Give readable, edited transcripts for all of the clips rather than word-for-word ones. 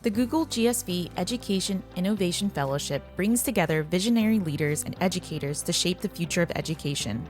The Google GSV Education Innovation Fellowship brings together visionary leaders and educators to shape the future of education.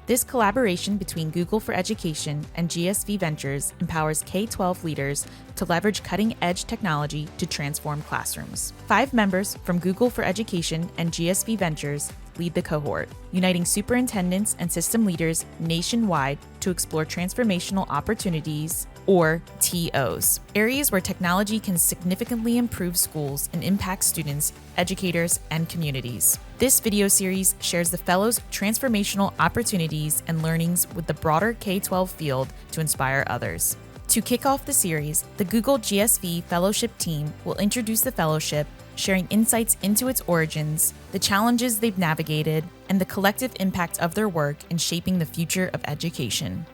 This collaboration between Google for Education and GSV Ventures empowers K-12 leaders to leverage cutting-edge technology to transform classrooms. 5 members from Google for Education and GSV Ventures lead the cohort, uniting superintendents and system leaders nationwide to explore transformational opportunities, or TOs, areas where technology can significantly improve schools and impact students, educators, and communities. This video series shares the fellows' transformational opportunities and learnings with the broader K-12 field to inspire others. To kick off the series, the Google GSV Fellowship team will introduce the fellowship, sharing insights into its origins, the challenges they've navigated, and the collective impact of their work in shaping the future of education.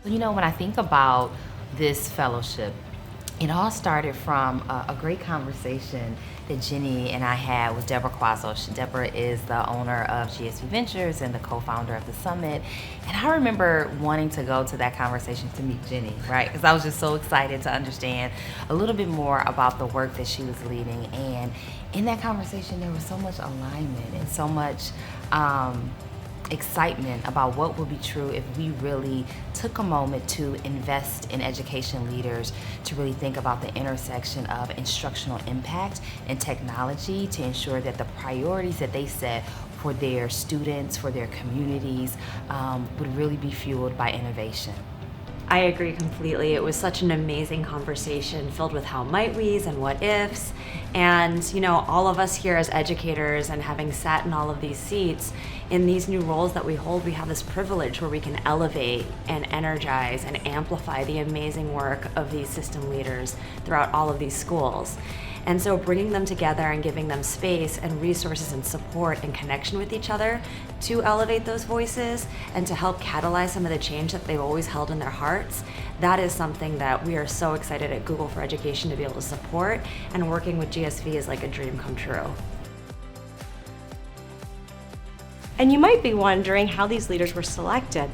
When I think about this fellowship, it all started from a great conversation that Jenny and I had with Deborah Quazos. Deborah is the owner of GSV Ventures and the co-founder of the summit. And I remember wanting to go to that conversation to meet Jenny, right? Because I was just so excited to understand a little bit more about the work that she was leading. And in that conversation, there was so much alignment and so much excitement about what would be true if we really took a moment to invest in education leaders to really think about the intersection of instructional impact and technology to ensure that the priorities that they set for their students, for their communities, would really be fueled by innovation. I agree completely. It was such an amazing conversation filled with how might we's and what ifs. And all of us here as educators and having sat in all of these seats, in these new roles that we hold, we have this privilege where we can elevate and energize and amplify the amazing work of these system leaders throughout all of these schools. And so bringing them together and giving them space and resources and support and connection with each other to elevate those voices and to help catalyze some of the change that they've always held in their hearts, that is something that we are so excited at Google for Education to be able to support, and working with GSV is like a dream come true. And you might be wondering how these leaders were selected.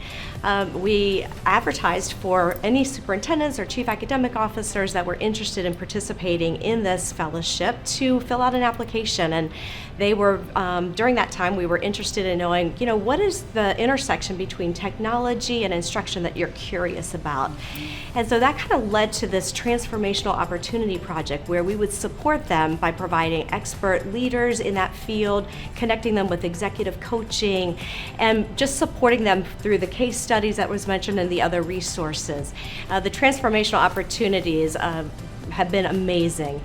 We advertised for any superintendents or chief academic officers that were interested in participating in this fellowship to fill out an application. And they were, during that time, we were interested in knowing, what is the intersection between technology and instruction that you're curious about? And so that kind of led to this Transformational Opportunity project where we would support them by providing expert leaders in that field, connecting them with executive coaching, and just supporting them through the case studies that was mentioned and the other resources. The Transformational Opportunities have been amazing.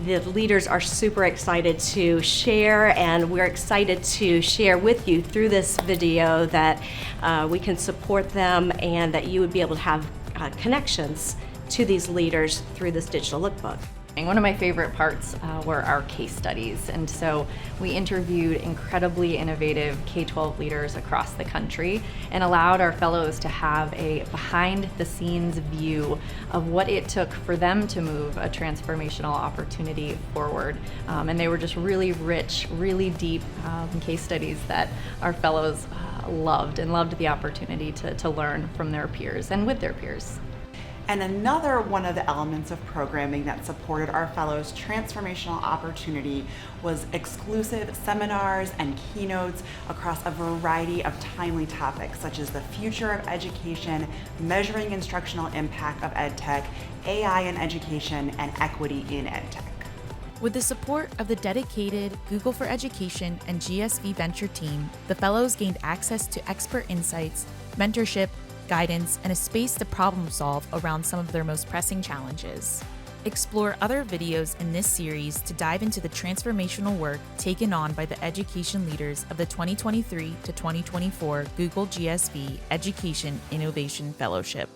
The leaders are super excited to share, and we're excited to share with you through this video that we can support them and that you would be able to have connections to these leaders through this digital lookbook. One of my favorite parts were our case studies, and so we interviewed incredibly innovative K-12 leaders across the country and allowed our fellows to have a behind-the-scenes view of what it took for them to move a transformational opportunity forward. And they were just really rich, really deep case studies that our fellows loved the opportunity to learn from their peers and with their peers. And another one of the elements of programming that supported our fellows' transformational opportunity was exclusive seminars and keynotes across a variety of timely topics, such as the future of education, measuring instructional impact of EdTech, AI in education, and equity in EdTech. With the support of the dedicated Google for Education and GSV Venture team, the fellows gained access to expert insights, mentorship, guidance, and a space to problem solve around some of their most pressing challenges. Explore other videos in this series to dive into the transformational work taken on by the education leaders of the 2023 to 2024 Google GSV Education Innovation Fellowship.